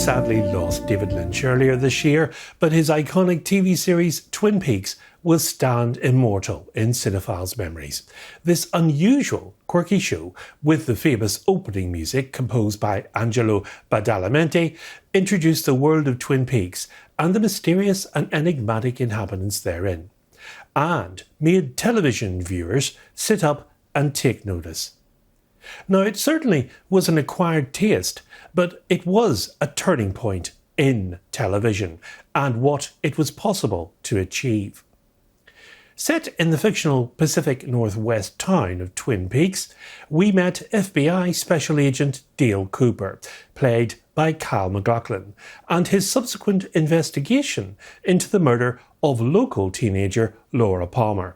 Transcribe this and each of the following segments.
sadly lost David Lynch earlier this year, but his iconic TV series Twin Peaks will stand immortal in cinephiles' memories. This unusual, quirky show, with the famous opening music composed by Angelo Badalamenti, introduced the world of Twin Peaks and the mysterious and enigmatic inhabitants therein, and made television viewers sit up and take notice. Now, it certainly was an acquired taste, but it was a turning point in television and what it was possible to achieve. Set in the fictional Pacific Northwest town of Twin Peaks, we met FBI Special Agent Dale Cooper, played by Kyle MacLachlan, and his subsequent investigation into the murder of local teenager Laura Palmer.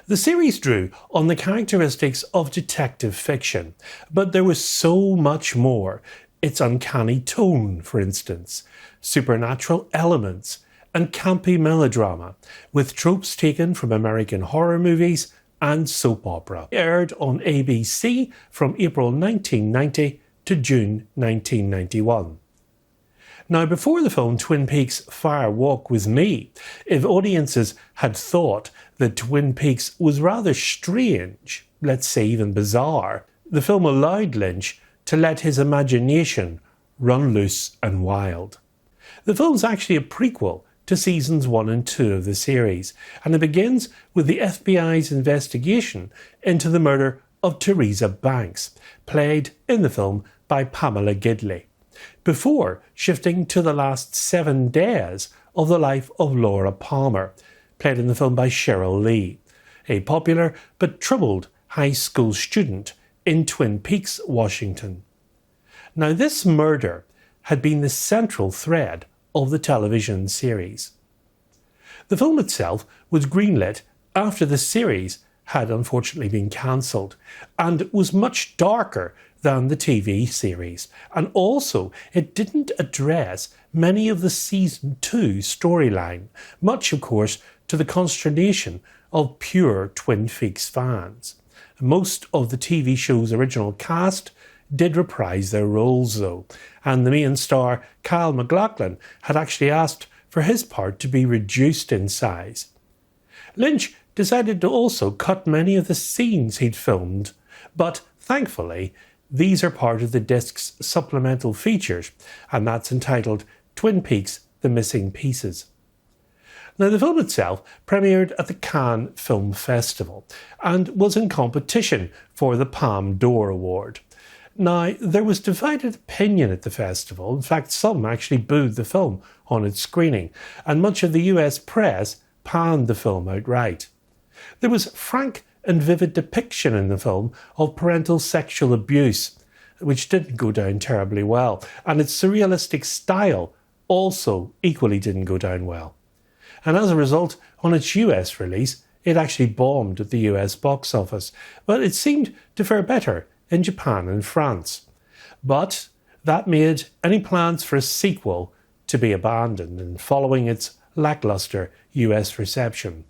The series drew on the characteristics of detective fiction, but there was so much more. Its uncanny tone, for instance, supernatural elements, and campy melodrama, with tropes taken from American horror movies and soap opera. It aired on ABC from April 1990 to June 1991. Now, before the film Twin Peaks Fire Walk with Me, if audiences had thought that Twin Peaks was rather strange, let's say even bizarre, the film allowed Lynch to let his imagination run loose and wild. The film's actually a prequel to seasons 1 and 2 of the series, and it begins with the FBI's investigation into the murder of Teresa Banks, played in the film by Pamela Gidley, before shifting to the last 7 days of the life of Laura Palmer, played in the film by Cheryl Lee, a popular but troubled high school student in Twin Peaks, Washington. Now, this murder had been the central thread of the television series. The film itself was greenlit after the series had unfortunately been cancelled, and was much darker than the TV series, and also it didn't address many of the season 2 storyline, much of course to the consternation of pure Twin Peaks fans. Most of the TV show's original cast did reprise their roles though, and the main star Kyle MacLachlan had actually asked for his part to be reduced in size. Lynch decided to also cut many of the scenes he'd filmed, but thankfully these are part of the disc's supplemental features, and that's entitled Twin Peaks: The Missing Pieces. Now, the film itself premiered at the Cannes Film Festival and was in competition for the Palme d'Or Award. Now, there was divided opinion at the festival. In fact, some actually booed the film on its screening, and much of the US press panned the film outright. There was frank and vivid depiction in the film of parental sexual abuse, which didn't go down terribly well, and its surrealistic style also equally didn't go down well. And as a result, on its US release, it actually bombed at the US box office, but it seemed to fare better in Japan and France. But that made any plans for a sequel to be abandoned, and following its lackluster US reception.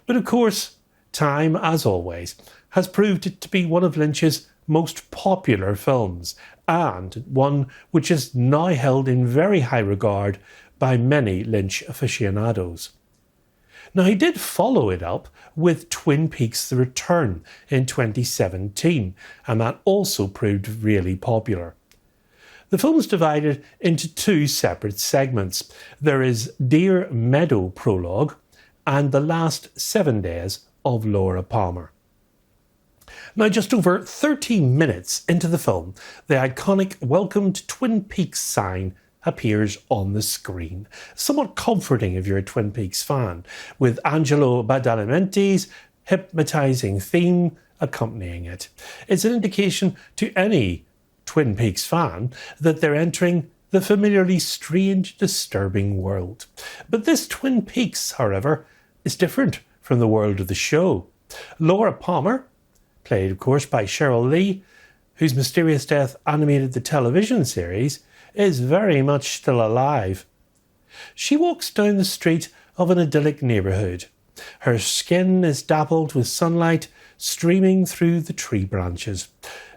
But of course, time, as always, has proved it to be one of Lynch's most popular films, and one which is now held in very high regard by many Lynch aficionados. Now, he did follow it up with Twin Peaks: The Return in 2017, and that also proved really popular. The film is divided into 2 separate segments. There is Deer Meadow Prologue and the last 7 days of Laura Palmer. Now, just over 30 minutes into the film, the iconic Welcome to Twin Peaks sign appears on the screen, somewhat comforting if you're a Twin Peaks fan, with Angelo Badalamenti's hypnotising theme accompanying it. It's an indication to any Twin Peaks fan that they're entering the familiarly strange, disturbing world. But this Twin Peaks, however, is different from the world of the show. Laura Palmer, played of course by Cheryl Lee, whose mysterious death animated the television series, is very much still alive. She walks down the street of an idyllic neighbourhood. Her skin is dappled with sunlight streaming through the tree branches.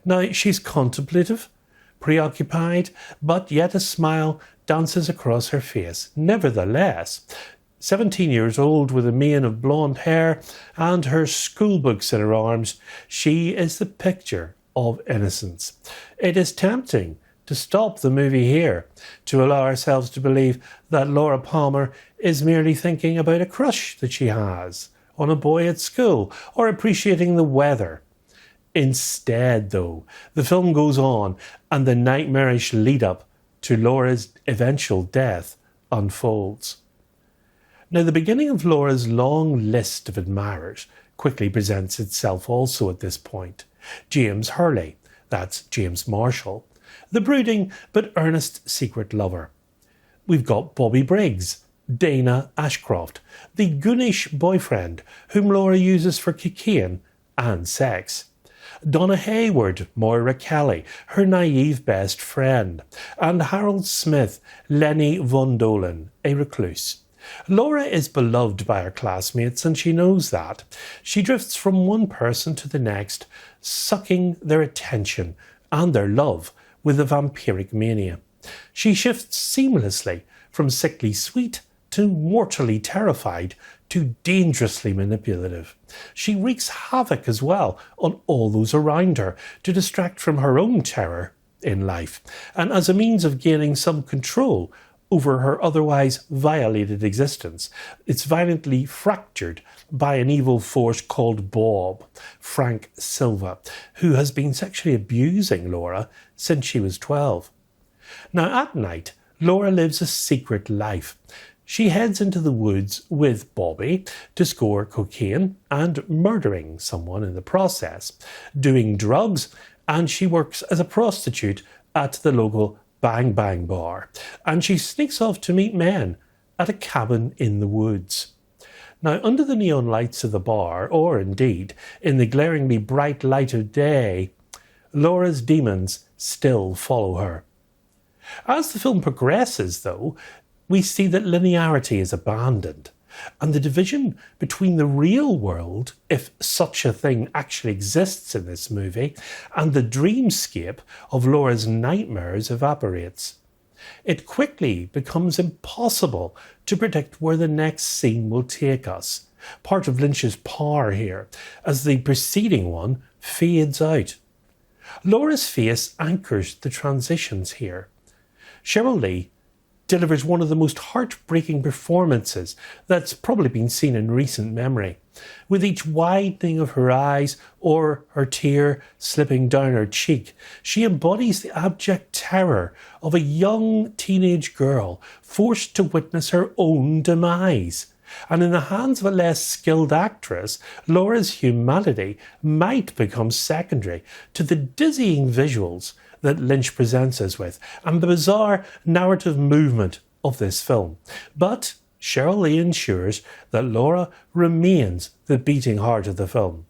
Now, she's contemplative, preoccupied, but yet a smile dances across her face. Nevertheless, 17 years old with a mane of blonde hair and her school books in her arms, she is the picture of innocence. It is tempting to stop the movie here, to allow ourselves to believe that Laura Palmer is merely thinking about a crush that she has on a boy at school or appreciating the weather. Instead, though, the film goes on and the nightmarish lead-up to Laura's eventual death unfolds. Now, the beginning of Laura's long list of admirers quickly presents itself also at this point. James Hurley, that's James Marshall, the brooding but earnest secret lover. We've got Bobby Briggs, Dana Ashcroft, the goonish boyfriend whom Laura uses for cocaine and sex. Donna Hayward, Moira Kelly, her naive best friend, and Harold Smith, Lenny Von Dolan, a recluse. Laura is beloved by her classmates and she knows that. She drifts from one person to the next, sucking their attention and their love with a vampiric mania. She shifts seamlessly from sickly sweet to mortally terrified to dangerously manipulative. She wreaks havoc as well on all those around her to distract from her own terror in life, and as a means of gaining some control over her otherwise violated existence. It's violently fractured by an evil force called Bob, Frank Silva, who has been sexually abusing Laura since she was 12. Now at night, Laura lives a secret life. She heads into the woods with Bobby to score cocaine and murdering someone in the process, doing drugs, and she works as a prostitute at the local Bang Bang bar, and she sneaks off to meet men at a cabin in the woods. Now, under the neon lights of the bar, or indeed in the glaringly bright light of day, Laura's demons still follow her. As the film progresses, though, we see that linearity is abandoned, and the division between the real world, if such a thing actually exists in this movie, and the dreamscape of Laura's nightmares evaporates. It quickly becomes impossible to predict where the next scene will take us, part of Lynch's power here, as the preceding one fades out. Laura's face anchors the transitions here. Cheryl Lee delivers one of the most heartbreaking performances that's probably been seen in recent memory. With each widening of her eyes or her tear slipping down her cheek, she embodies the abject terror of a young teenage girl forced to witness her own demise. And in the hands of a less skilled actress, Laura's humanity might become secondary to the dizzying visuals that Lynch presents us with, and the bizarre narrative movement of this film. But Cheryl Lee ensures that Laura remains the beating heart of the film.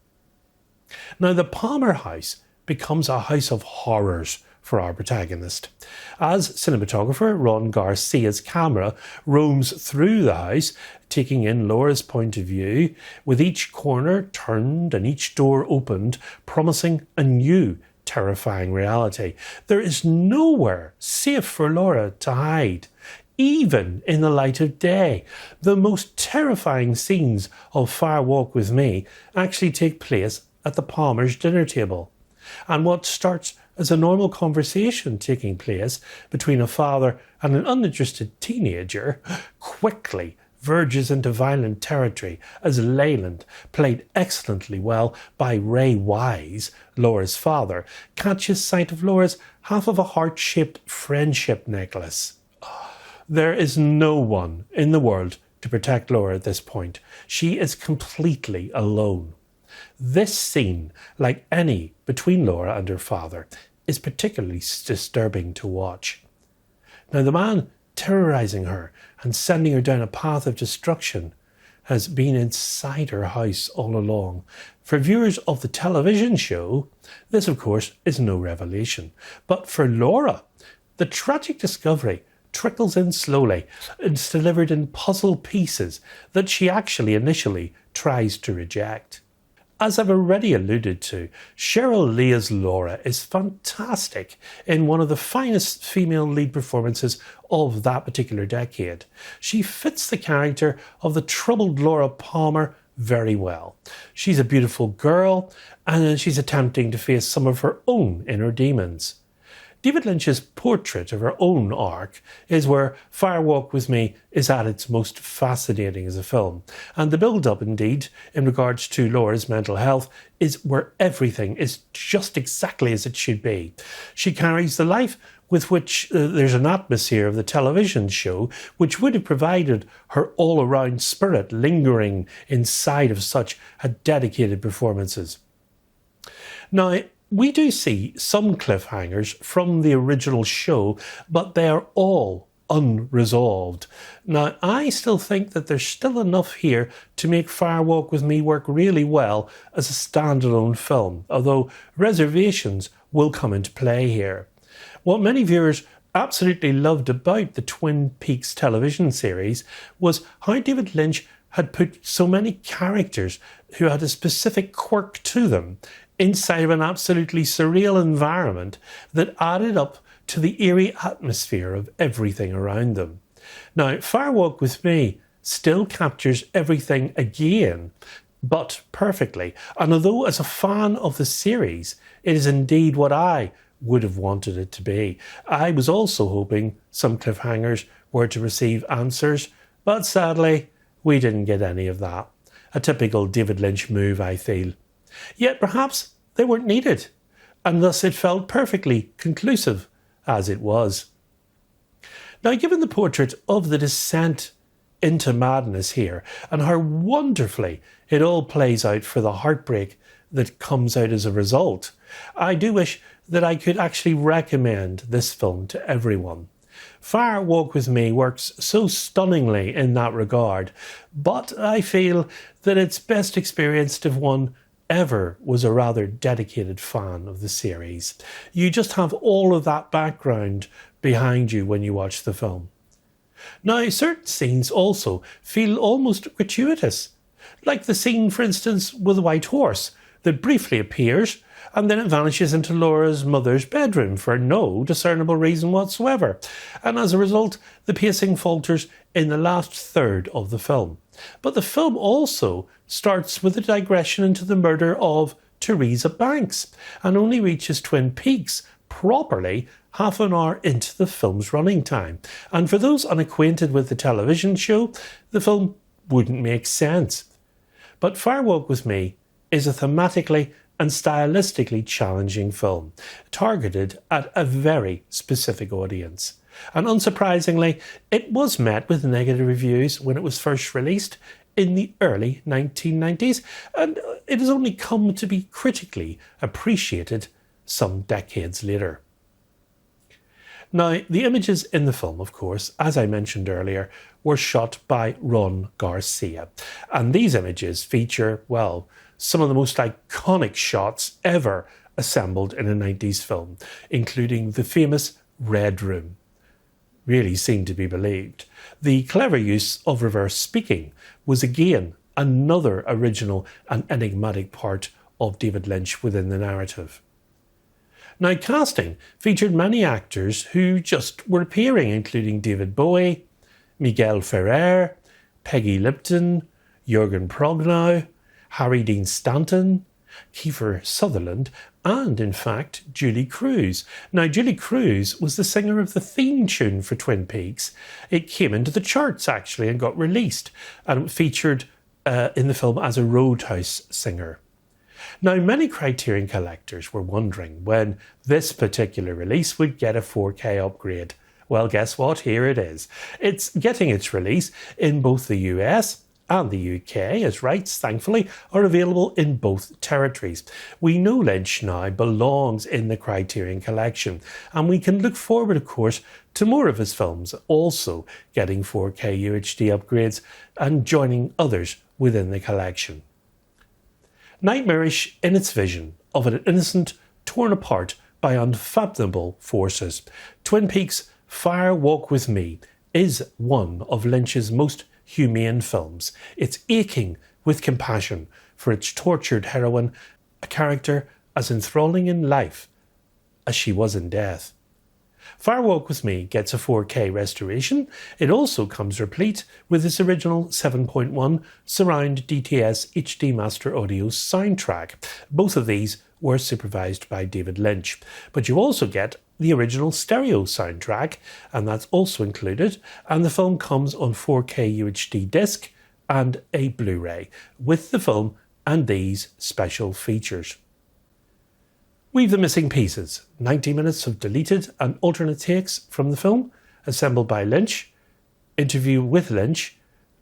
Now, the Palmer house becomes a house of horrors for our protagonist. As cinematographer Ron Garcia's camera roams through the house, taking in Laura's point of view, with each corner turned and each door opened, promising a new terrifying reality. There is nowhere safe for Laura to hide, even in the light of day. The most terrifying scenes of Fire Walk with Me actually take place at the Palmer's dinner table. And what starts as a normal conversation taking place between a father and an uninterested teenager quickly verges into violent territory as Leyland, played excellently well by Ray Wise, Laura's father, catches sight of Laura's half of a heart-shaped friendship necklace. There is no one in the world to protect Laura at this point. She is completely alone. This scene, like any between Laura and her father, is particularly disturbing to watch. Now, the man terrorising her and sending her down a path of destruction has been inside her house all along. For viewers of the television show, this of course is no revelation. But for Laura, the tragic discovery trickles in slowly. It's delivered in puzzle pieces that she actually initially tries to reject. As I've already alluded to, Cheryl Leah's Laura is fantastic in one of the finest female lead performances of that particular decade. She fits the character of the troubled Laura Palmer very well. She's a beautiful girl and she's attempting to face some of her own inner demons. David Lynch's portrait of her own arc is where Fire Walk With Me is at its most fascinating as a film. And the build-up, indeed, in regards to Laura's mental health, is where everything is just exactly as it should be. She carries the life with which there's an atmosphere of the television show, which would have provided her all-around spirit lingering inside of such a dedicated performances. Now, we do see some cliffhangers from the original show, but they are all unresolved. Now, I still think that there's still enough here to make Fire Walk With Me work really well as a standalone film, although reservations will come into play here. What many viewers absolutely loved about the Twin Peaks television series was how David Lynch had put so many characters who had a specific quirk to them inside of an absolutely surreal environment that added up to the eerie atmosphere of everything around them. Now, Fire Walk With Me still captures everything again, but perfectly. And although as a fan of the series, it is indeed what I would have wanted it to be, I was also hoping some cliffhangers were to receive answers, but sadly, we didn't get any of that. A typical David Lynch move, I feel. Yet perhaps they weren't needed, and thus it felt perfectly conclusive as it was. Now, given the portrait of the descent into madness here, and how wonderfully it all plays out for the heartbreak that comes out as a result, I do wish that I could actually recommend this film to everyone. Fire Walk With Me works so stunningly in that regard, but I feel that it's best experienced if one ever was a rather dedicated fan of the series. You just have all of that background behind you when you watch the film. Now, certain scenes also feel almost gratuitous, like the scene, for instance, with the white horse that briefly appears and then it vanishes into Laura's mother's bedroom for no discernible reason whatsoever. And as a result, the pacing falters in the last third of the film. But the film also starts with a digression into the murder of Teresa Banks and only reaches Twin Peaks properly half an hour into the film's running time. And for those unacquainted with the television show, the film wouldn't make sense. But Fire Walk With Me is a thematically and stylistically challenging film, targeted at a very specific audience. And unsurprisingly, it was met with negative reviews when it was first released in the early 1990s, and it has only come to be critically appreciated some decades later. Now, the images in the film, of course, as I mentioned earlier, were shot by Ron Garcia. And these images feature, well, some of the most iconic shots ever assembled in a 90s film, including the famous Red Room. Really seemed to be believed. The clever use of reverse speaking was again another original and enigmatic part of David Lynch within the narrative. Now, casting featured many actors who just were appearing, including David Bowie, Miguel Ferrer, Peggy Lipton, Jürgen Prochnow, Harry Dean Stanton, Kiefer Sutherland, and in fact Julie Cruz. Now, Julie Cruz was the singer of the theme tune for Twin Peaks. It came into the charts actually and got released, and it featured in the film as a Roadhouse singer. Now, many Criterion collectors were wondering when this particular release would get a 4K upgrade. Well, guess what? Here it is. It's getting its release in both the US and the UK, as rights, thankfully, are available in both territories. We know Lynch now belongs in the Criterion collection, and we can look forward, of course, to more of his films also getting 4K UHD upgrades and joining others within the collection. Nightmarish in its vision of an innocent torn apart by unfathomable forces, Twin Peaks' Fire Walk With Me is one of Lynch's most humane films. It's aching with compassion for its tortured heroine, a character as enthralling in life as she was in death. Fire Walk With Me gets a 4K restoration. It also comes replete with its original 7.1 surround DTS HD Master Audio soundtrack. Both of these were supervised by David Lynch. But you also get the original stereo soundtrack, and that's also included, and the film comes on 4K UHD disc and a Blu-ray with the film and these special features. We've the missing pieces, 90 minutes of deleted and alternate takes from the film, assembled by Lynch, interview with Lynch,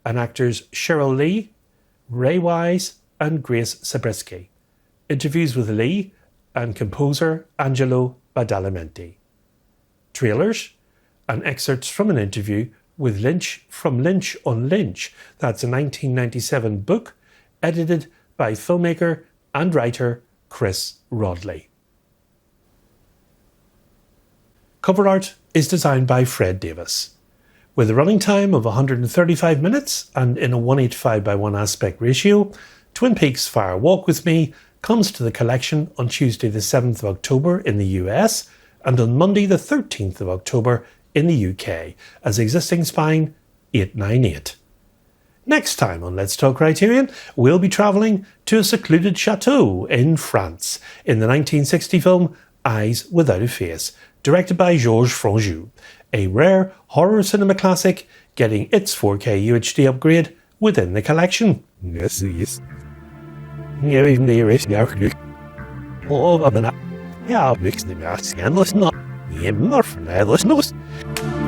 and actors Cheryl Lee, Ray Wise and Grace Zabriskie, interviews with Lee and composer Angelo Badalamenti, trailers and excerpts from an interview with Lynch from Lynch on Lynch. That's a 1997 book edited by filmmaker and writer Chris Rodley. Cover art is designed by Fred Davis. With a running time of 135 minutes and in a 1:85:1 aspect ratio, Twin Peaks Fire Walk With Me comes to the collection on Tuesday the 7th of October in the US and on Monday the 13th of October in the UK as existing spine 898. Next time on Let's Talk Criterion, we'll be travelling to a secluded chateau in France in the 1960 film Eyes Without a Face, directed by Georges Franju, a rare horror cinema classic getting its 4K UHD upgrade within the collection. Yes, yes. Ja, mix the mask and listen up. Yeah, more from that, listen.